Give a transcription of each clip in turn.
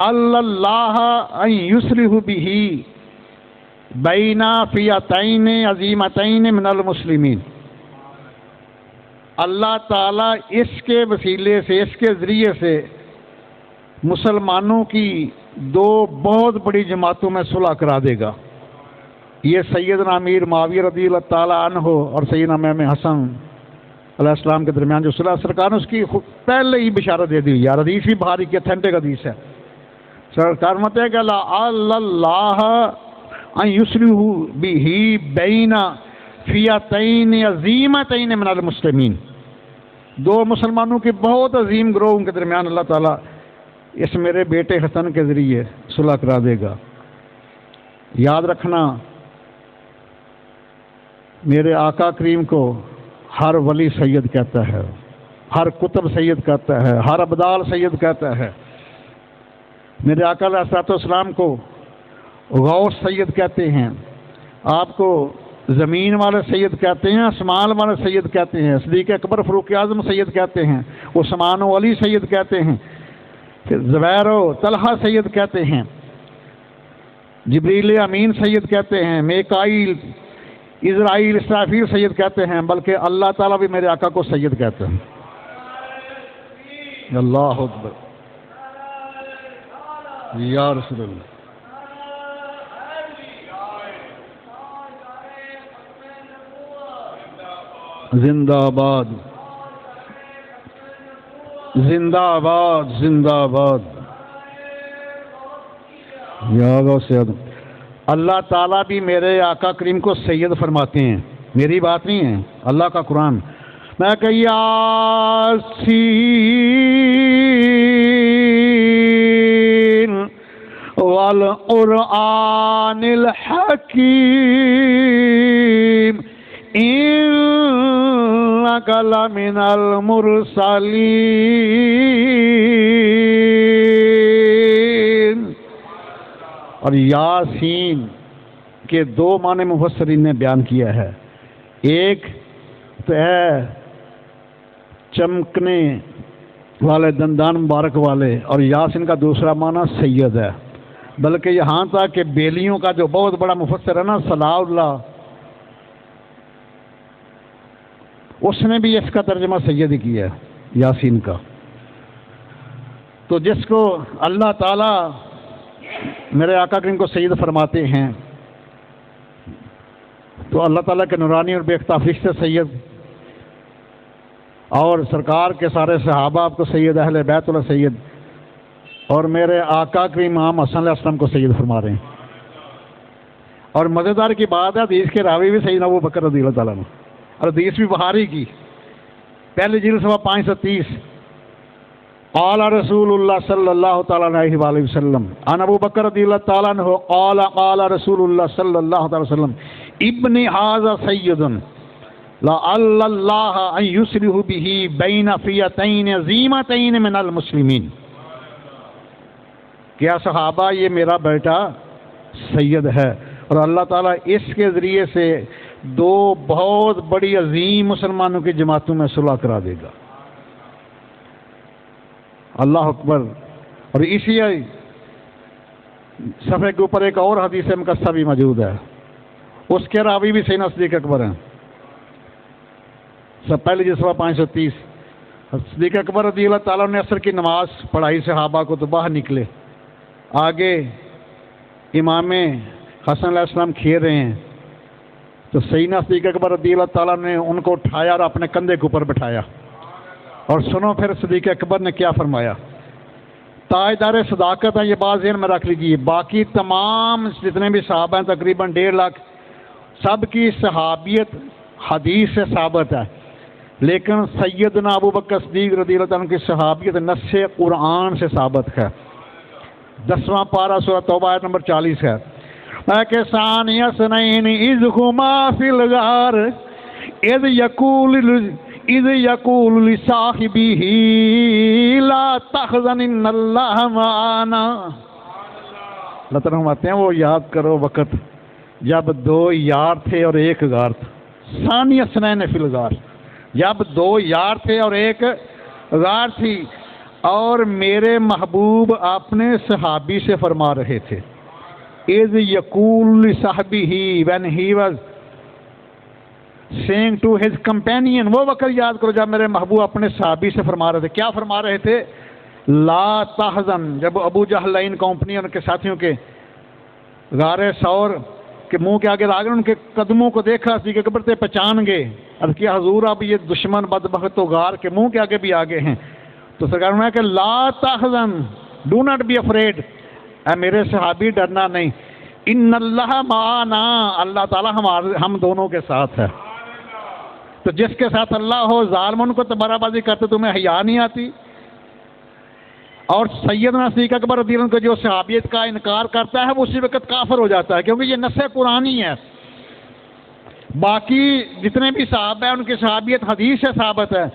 اللہ ان یصلح بہ بین فئتین عظیمتین من المسلمین، اللہ تعالیٰ اس کے وسیلے سے، اس کے ذریعے سے مسلمانوں کی دو بہت بڑی جماعتوں میں صلح کرا دے گا۔ یہ سیدنا امیر معاویہ رضی اللہ تعالیٰ عنہ اور سیدنا امام حسن علیہ السلام کے درمیان جو صلح، سرکار نے اس کی پہلے ہی بشارت دے دی ہوئی ہے، حدیث بھی بخاری کی اتھینٹک حدیث ہے۔ سرکار مت ہے کہ اللہ ان یصلح بہ بین فئتین عظیمتین من المسلمین، دو مسلمانوں کے بہت عظیم گروہوں کے درمیان اللہ تعالیٰ اس میرے بیٹے حسن کے ذریعے صلح کرا دے گا۔ یاد رکھنا، میرے آقا کریم کو ہر ولی سید کہتا ہے، ہر کتب سید کہتا ہے، ہر ابدال سید کہتا ہے۔ میرے آقا علیہ الصلوۃ والسلام کو غوث سید کہتے ہیں، آپ کو زمین والے سید کہتے ہیں، آسمان والے سید کہتے ہیں، صدیق اکبر فاروق اعظم سید کہتے ہیں، عثمان و علی سید کہتے ہیں، پھر زبیر و طلحہ سید کہتے ہیں، جبریل امین سید کہتے ہیں، میکائیل اسرائیل اسرافیل سید کہتے ہیں، بلکہ اللہ تعالیٰ بھی میرے آقا کو سید کہتے ہیں۔ اللہ اکبر یا رسول اللہ۔ زندہ آباد، زندہ آباد، زندہ آباد یا غوث اعظم۔ اللہ تعالیٰ بھی میرے آقا کریم کو سید فرماتے ہیں، میری بات نہیں ہے، اللہ کا قرآن۔ میں کہ یاسین والقرآن الحکیم انک لمن المرسلین۔ اور یاسین کے دو معنی مفسرین نے بیان کیا ہے، ایک تو ہے چمکنے والے دندان مبارک والے، اور یاسین کا دوسرا معنی سید ہے۔ بلکہ یہاں تک کہ بیلیوں کا جو بہت بڑا مفسر ہے نا صلاح اللہ، اس نے بھی اس کا ترجمہ سید کیا ہے یاسین کا۔ تو جس کو اللہ تعالیٰ میرے آقا کریم کو سید فرماتے ہیں، تو اللہ تعالیٰ کے نورانی اور بے اختلاف رشتے سید، اور سرکار کے سارے صحابہ آپ کو سید، اہل بیت اللہ سید، اور میرے آقا کریم امام حسن علیہ السلام کو سید فرما رہے ہیں۔ اور مزیدار کی بات ہے، حدیث کے راوی بھی سیدنا ابو بکر رضی اللہ تعالیٰ عنہ، اور حدیث بھی بخاری کی پہلی جلد صفحہ 530، قال رسول اللہ صلی اللہ تعالیٰ علیہ وآلہ وسلم عن ابو بکر رضی اللہ تعالیٰ عنہ قال قال رسول اللہ صلی اللہ تعالیٰ وسلم ابن ھذا سید لعل اللہ ان یصلح بہ بین فئتین عظیمتین من المسلمین۔ کیا صحابہ، یہ میرا بیٹا سید ہے، اور اللہ تعالیٰ اس کے ذریعے سے دو بہت بڑی عظیم مسلمانوں کی جماعتوں میں صلح کرا دے گا۔ اللہ اکبر۔ اور اسی صفحے کے اوپر ایک اور حدیث مقصہ بھی موجود ہے، اس کے راوی بھی سیدنا صدیق اکبر ہیں، سب پہلے جس صفحہ 530۔ صدیق اکبر رضی اللہ تعالیٰ نے عصر کی نماز پڑھائی صحابہ کو، تو باہر نکلے، آگے امام حسن علیہ السلام کھیر رہے ہیں، تو سیدنا صدیق اکبر رضی اللہ تعالیٰ نے ان کو اٹھایا اور اپنے کندھے کے اوپر بٹھایا۔ اور سنو پھر صدیق اکبر نے کیا فرمایا۔ تاجدار صداقت ہے، یہ بات ذہن میں رکھ لیجیے، باقی تمام جتنے بھی صحابہ ہیں تقریباً 1.5 لاکھ، سب کی صحابیت حدیث سے ثابت ہے، لیکن سیدنا ابو بکر صدیق رضی اللہ عنہ کی صحابیت نص قرآن سے ثابت ہے۔ 10واں پارہ سورہ توبہ آیت نمبر 40 ہے۔ کہ ثانی اثنین اذ ہما فی الغار اذ یقول لصاحبہ لا تحزن ان اللہ معنا۔ اللہ تعالیٰ فرماتے ہیں وہ یاد کرو وقت جب دو یار تھے اور ایک غار تھا۔ ثانی اثنین فی الغار، جب دو یار تھے اور ایک غار تھی۔ اور میرے محبوب اپنے صحابی سے فرما رہے تھے. اذ یقول لصحبہ when he was saying to his companion, وہ وقت یاد کرو جب میرے محبوب اپنے صحابی سے فرما رہے تھے. کیا فرما رہے تھے؟ لا تحزن. جب ابو جہل ان کمپنی ان کے ساتھیوں کے غار ثور کے منہ کے آگے آگے ان کے قدموں کو دیکھا صدیق اکبر سے پہچان گئے. عرض کیا حضور اب یہ دشمن بدبخت تو غار کے منہ کے آگے بھی آگے ہیں. تو سرکار نے کہ لا تحزن, ڈو ناٹ بی افریڈ, اے میرے صحابی ڈرنا نہیں. ان اللہ معنا, اللہ تعالیٰ ہم دونوں کے ساتھ ہے. تو جس کے ساتھ اللہ ہو, ظالموں کو تبارہ بازی کرتے تمہیں حیا نہیں آتی؟ اور سیدنا صدیق اکبر رضی اللہ عنہ کو جو صحابیت کا انکار کرتا ہے وہ اسی وقت کافر ہو جاتا ہے, کیونکہ یہ نص قرآنی ہے. باقی جتنے بھی صحابہ ہیں ان کی صحابیت حدیث سے ثابت ہے.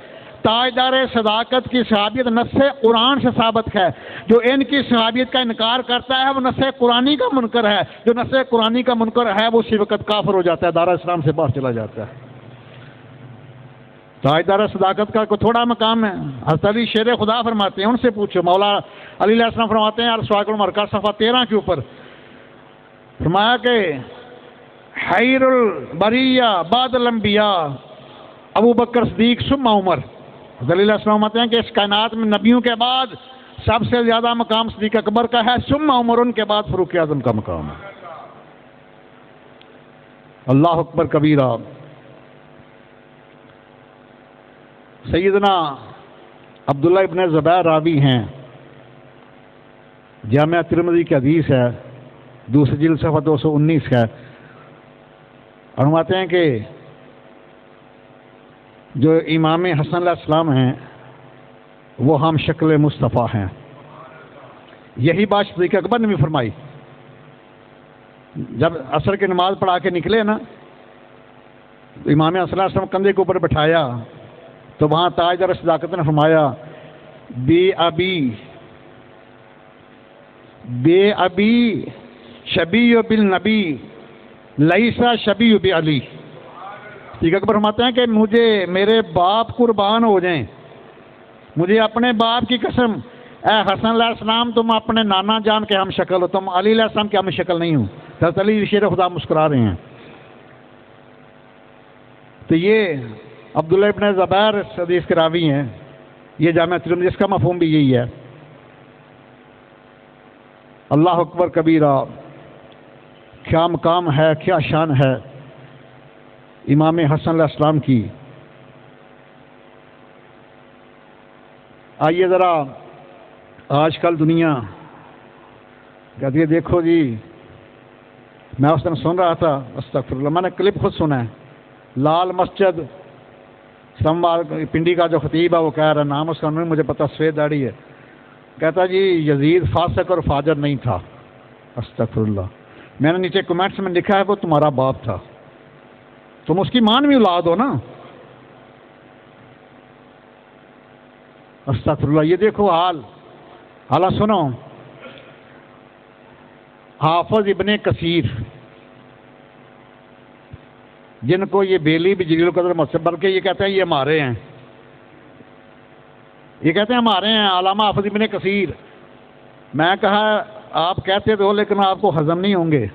تاجدار صداقت کی صحابیت نص قرآن سے ثابت ہے. جو ان کی صحابیت کا انکار کرتا ہے وہ نص قرآنی کا منکر ہے. جو نص قرآنی کا منکر ہے وہ اسی وقت کافر ہو جاتا ہے, دار اسلام سے باہر چلا جاتا ہے. تاجدار صداقت کا کوئی تھوڑا مقام ہے. حضرت علی شیر خدا فرماتے ہیں, ان سے پوچھو. مولا علی علیہ السلام فرماتے ہیں السواق المرکز صفحہ 13 کے اوپر فرمایا کہ خیر البریہ بعد الانبیاء ابو بکر صدیق ثم عمر. حضرت علی علیہ السلام فرماتے ہیں کہ اس کائنات میں نبیوں کے بعد سب سے زیادہ مقام صدیق اکبر کا ہے, ثم عمر, ان کے بعد فاروق اعظم کا مقام ہے. اللہ اکبر کبیرہ. سیدنا عبداللہ ابن زبیر راوی ہیں, جامعہ ترمذی کی حدیث ہے, دوسری جلد صفحہ 219 ہے. فرماتے ہیں کہ جو امام حسن علیہ السلام ہیں وہ ہم شکل مصطفیٰ ہیں. یہی بات صدیق اکبر نے بھی فرمائی. جب عصر کی نماز پڑھا کے نکلے نا, امام حسن علیہ السلام کندھے کے اوپر بٹھایا تو وہاں تاجدار صداقت نے فرمایا بے ابی شبیہ بالنبی لیسا شبیہ بعلی. صدیق اکبر فرماتے ہیں کہ مجھے میرے باپ قربان ہو جائیں, مجھے اپنے باپ کی قسم, اے حسن علیہ السلام تم اپنے نانا جان کے ہم شکل ہو, تم علی علیہ السلام کے ہم شکل نہیں ہوں. حضرت علی شیر خدا مسکرا رہے ہیں. تو یہ عبداللہ ابن زبیر حدیث کے راوی ہیں. یہ جامعہ ترمذی, اس کا مفہوم بھی یہی ہے. اللہ اکبر کبیرہ. کیا مقام ہے, کیا شان ہے امام حسن علیہ السلام کی. آئیے ذرا, آج کل دنیا کہتی ہے دیکھو جی, میں اس دن سن رہا تھا, استغفر اللہ, میں نے کلپ خود سنا ہے. لال مسجد سموار پنڈی کا جو خطیب ہے وہ کہہ رہا ہے, نام اس کا نہیں مجھے پتہ, سفید داڑھی ہے, کہتا جی یزید فاسق اور فاجر نہیں تھا. استغفر اللہ. میں نے نیچے کمنٹس میں لکھا ہے وہ تمہارا باپ تھا, تم اس کی مانوی اولاد ہو نا. استغفر اللہ. یہ دیکھو حال. حالا سنو, حافظ ابن کثیر جن کو یہ بیلی بھی جلیل القدر مسجد, بلکہ یہ کہتے ہیں یہ ہمارے ہیں, یہ کہتے ہیں ہمارے ہیں علامہ حافظ ابن کثیر. میں کہا آپ کہتے تو لیکن آپ کو ہضم نہیں ہوں گے,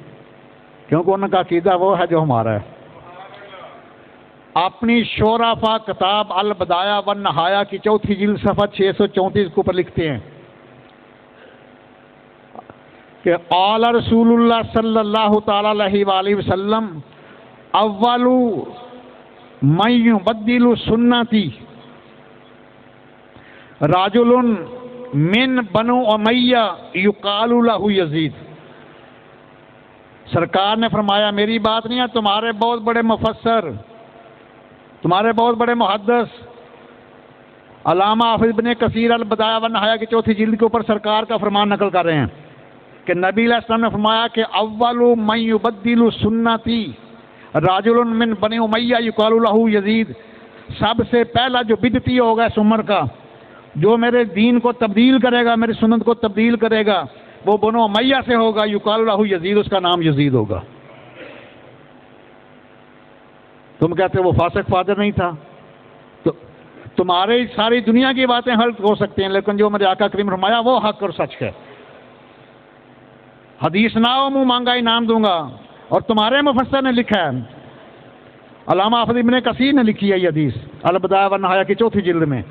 کیونکہ ان کا عقیدہ وہ ہے جو ہمارا ہے. اپنی شورافا کتاب البدایہ والنہایہ کی 4 جلد صفحہ 634 کے اوپر لکھتے ہیں کہ قال رسول اللہ صلی اللہ تعالی علیہ وآلہ وسلم اول من یبدل سنتی رجل من بنو امیہ یقال له یزید. سرکار نے فرمایا, میری بات نہیں ہے, تمہارے بہت بڑے مفسر, تمہارے بہت بڑے محدث علامہ حافظ ابن کثیر البدایہ والنہایہ کی 4 جلد کے اوپر سرکار کا فرمان نقل کر رہے ہیں کہ نبی علیہ السلام نے فرمایا کہ اول من یبدل سنتی رجل من بنی امیہ یقال له یزید. سب سے پہلا جو بدعتی ہوگا اس عمر کا, جو میرے دین کو تبدیل کرے گا, میری سنت کو تبدیل کرے گا, وہ بنو امیہ سے ہوگا. یقال له یزید, اس کا نام یزید ہوگا. تم کہتے ہو وہ فاسق فاجر نہیں تھا, تمہارے ساری دنیا کی باتیں حل ہو سکتی ہیں، لیکن جو میرے آقا کریم نے فرمایا وہ حق اور سچ ہے۔ حدیث نہ ہو منہ مانگا انعام دوں گا، اور تمہارے مفسر نے لکھا ہے، علامہ حافظ ابن کثیر نے لکھی ہے یہ حدیث البدایہ والنہایہ کی 4 جلد میں،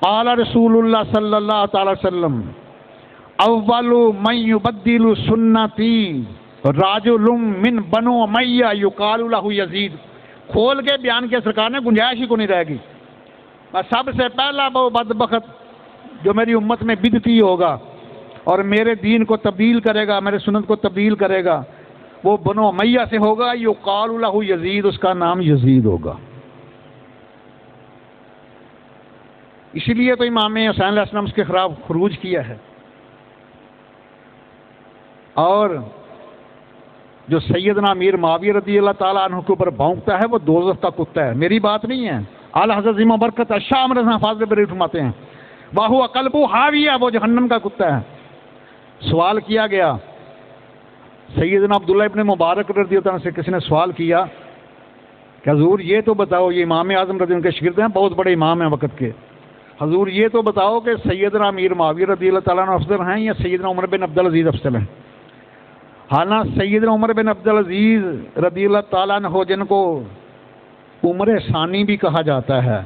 قال رسول اللہ صلی اللہ تعالی وسلم اول من یبدل سنتی راجل من بنو امیہ یقال له یزید۔ کھول کے بیان کیا سرکار نے، گنجائش ہی کو نہیں رہے گی۔ سب سے پہلا وہ بدبخت جو میری امت میں بدعتی ہوگا اور میرے دین کو تبدیل کرے گا، میرے سنت کو تبدیل کرے گا، وہ بنو امیہ سے ہوگا، یقال له یزید، اس کا نام یزید ہوگا۔ اسی لیے تو امام حسین علیہ السلام اس کے خلاف خروج کیا ہے۔ اور جو سیدنا امیر معاویہ رضی اللہ تعالیٰ عنہ کے اوپر بھونکتا ہے وہ دوزخ کا کتا ہے، میری بات نہیں ہے۔ اعلیٰ حضرت عظیم برکت شاہ احمد رضا فاضل بریلوی فرماتے ہیں واہو قلب حاویہ، وہ جہنم کا کتا ہے۔ سوال کیا گیا سیدنا عبداللہ ابن مبارک رضی اللہ عنہ سے، کسی نے سوال کیا کہ حضور یہ تو بتاؤ، یہ امام اعظم رضی اللہ عنہ کے شاگرد ہیں، بہت بڑے امام ہیں وقت کے، حضور یہ تو بتاؤ کہ سیدنا امیر معاویہ رضی اللہ تعالیٰ عنہ افضل ہیں یا سیدنا عمر بن عبدالعزیز افضل ہیں؟ حالانکہ سیدنا عمر بن عبدالعزیز رضی اللہ تعالیٰ عنہ، جن کو عمر ثانی بھی کہا جاتا ہے،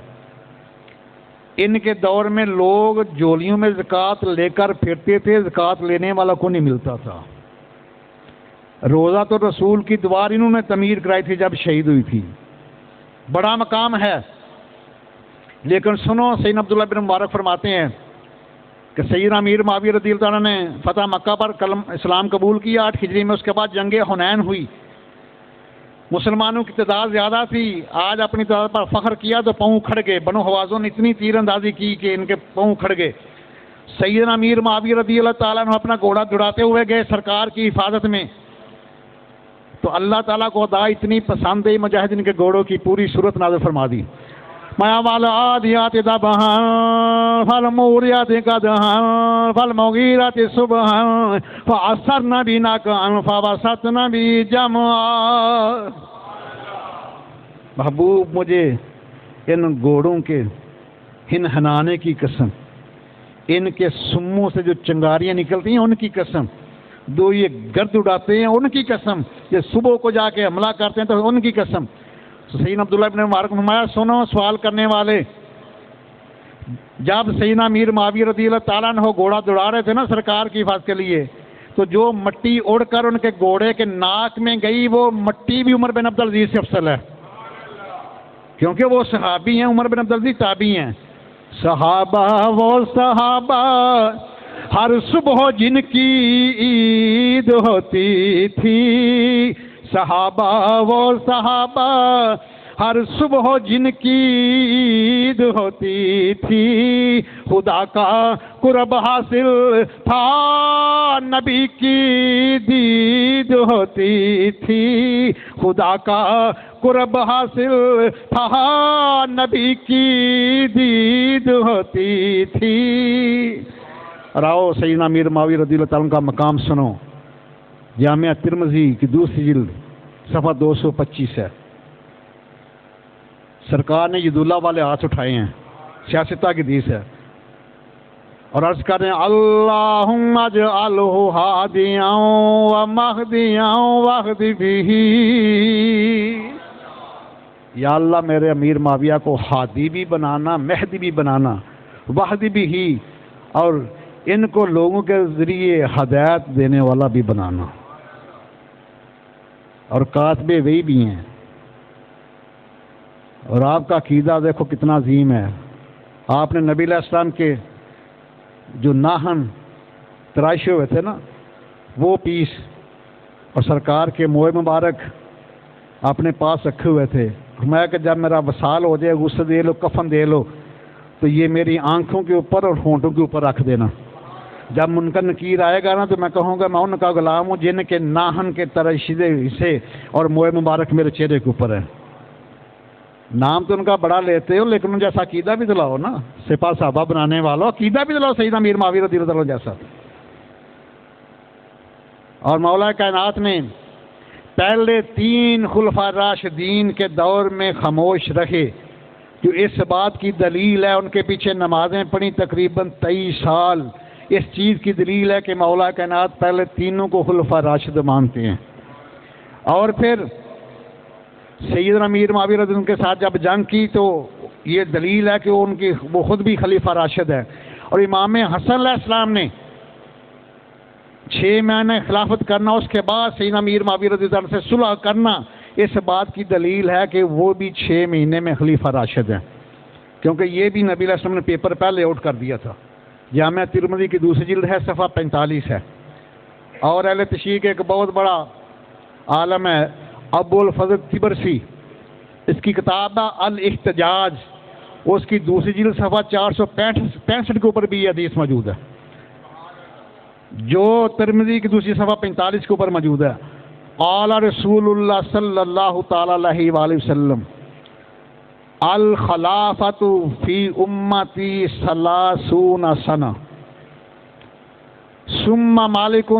ان کے دور میں لوگ جولیوں میں زکوٰۃ لے کر پھرتے تھے، زکوٰۃ لینے والا کو نہیں ملتا تھا۔ روزہ تو رسول کی دیوار انہوں نے تعمیر کرائی تھی جب شہید ہوئی تھی، بڑا مقام ہے۔ لیکن سنو، سیدنا عبداللہ بن مبارک فرماتے ہیں کہ سیدنا امیر معاویہ رضی اللہ عنہ نے فتح مکہ پر اسلام قبول کیا 8 ہجری میں، اس کے بعد جنگ حنین ہوئی، مسلمانوں کی تعداد زیادہ تھی، آج اپنی تعداد پر فخر کیا تو پاؤں کھڑ گئے، بنو حوازن نے اتنی تیر اندازی کی کہ ان کے پاؤں کھڑ گئے۔ سیدنا امیر معاویہ رضی اللہ تعالیٰ عنہ اپنا گھوڑا دوڑاتے ہوئے گئے سرکار کی حفاظت میں، تو اللہ تعالیٰ کو خدا اتنی پسند ہے مجاہدین کے گھوڑوں کی پوری صورت نازل فرما دی۔ مَا وَالْعَادِيَاتِ ضَبْحًا فَالْمُورِيَاتِ قَدْحًا فَالْمُغِيرَاتِ صُبْحًا فَأَثَرْنَ بِهِ نَقْعًا فَوَسَطْنَ بِهِ جَمْعًا۔ محبوب مجھے ان گھوڑوں کے ہنہنانے کی قسم، ان کے سموں سے جو چنگاریاں نکلتی ہیں ان کی قسم، دو یہ گرد اڑاتے ہیں ان کی قسم، یہ صبح کو جا کے حملہ کرتے ہیں تو ان کی قسم۔ سیدنا عبداللہ ابن مبارک نے فرمایا، سنو سوال کرنے والے، جب سیدنا امیر معاویہ رضی اللہ تعالیٰ عنہ گھوڑا دوڑا رہے تھے نا سرکار کی حفاظت کے لیے، تو جو مٹی اڑ کر ان کے گھوڑے کے ناک میں گئی وہ مٹی بھی عمر بن عبدالعزیز سے افضل ہے، کیونکہ وہ صحابی ہیں، عمر بن عبدالعزیز تابعی ہیں۔ صحابہ وہ صحابہ ہر صبح جن کی عید ہوتی تھی، صحابہ وہ صحابہ ہر صبح جن کی عید ہوتی تھی، خدا کا قرب حاصل تھا نبی کی دید ہوتی تھی، خدا کا قرب حاصل تھا نبی کی دید ہوتی تھی۔ اور آؤ سیدنا امیر معاویہ رضی اللہ تعالیٰ عنہ کا مقام سنو، جامعہ ترمذی کی 2 جلد صفحہ 225 ہے۔ سرکار نے ید اللہ والے ہاتھ اٹھائے ہیں، سیاستہ کی حدیث ہے، اور عرض کر رہے ہیں اللہم اجعلہ ہادیاں و مہدیاں واہد بہ، یا اللہ میرے امیر معاویہ کو ہادی بھی بنانا، مہدی بھی بنانا، واہد بہ، اور ان کو لوگوں کے ذریعے ہدایت دینے والا بھی بنانا۔ اور کاتب وہی بھی ہیں، اور آپ کا عقیدہ دیکھو کتنا عظیم ہے۔ آپ نے نبی علیہ السلام کے جو ناہن تراشے ہوئے تھے نا وہ پیس، اور سرکار کے موئے مبارک اپنے پاس رکھے ہوئے تھے، فرمایا کہ جب میرا وصال ہو جائے غسل دے لو، کفن دے لو، تو یہ میری آنکھوں کے اوپر اور ہونٹوں کے اوپر رکھ دینا، جب منکر نکیر آئے گا نا تو میں کہوں گا میں ان کا غلام ہوں جن کے ناہن کے تراشیدے حصے اور موئے مبارک میرے چہرے کے اوپر ہے۔ نام تو ان کا بڑا لیتے ہو لیکن ان جیسا عقیدہ بھی دلاؤ نا، سپاہ صحابہ بنانے والوں عقیدہ بھی دلاؤ سیدنا امیر معاویہ رضی اللہ عنہ جیسا۔ اور مولا کائنات نے پہلے 3 خلفاء راشدین کے دور میں خاموش رہے، جو اس بات کی دلیل ہے، ان کے پیچھے نمازیں پڑھی تقریباً 23 سال، اس چیز کی دلیل ہے کہ مولا کائنات پہلے تینوں کو خلفاء راشد مانتے ہیں۔ اور پھر سیدنا امیر معاویہ رضی اللہ عنہ کے ساتھ جب جنگ کی تو یہ دلیل ہے کہ وہ خود بھی خلیفہ راشد ہے۔ اور امام حسن علیہ السلام نے 6 مہینے خلافت کرنا، اس کے بعد سیدنا امیر معاویہ رضی اللہ عنہ سے صلح کرنا، اس بات کی دلیل ہے کہ وہ بھی 6 مہینے میں خلیفہ راشد ہیں، کیونکہ یہ بھی نبی علیہ السلام نے پیپر پہلے آؤٹ کر دیا تھا۔ جامعہ ترمذی کی دوسری جلد ہے، صفحہ 45 ہے۔ اور اہل تشیع کے ایک بہت بڑا عالم ہے ابو الفضل طبرسی، اس کی کتاب ہے الاحتجاج، اس کی دوسری جلد صفحہ 465 کے اوپر بھی یہ حدیث موجود ہے، جو ترمذی کی دوسری صفحہ 45 کے اوپر موجود ہے۔ قال رسول اللہ صلی اللہ تعالی علیہ وآلہ وسلم الخلافۃ فی امتی 30 سنہ ثم مالک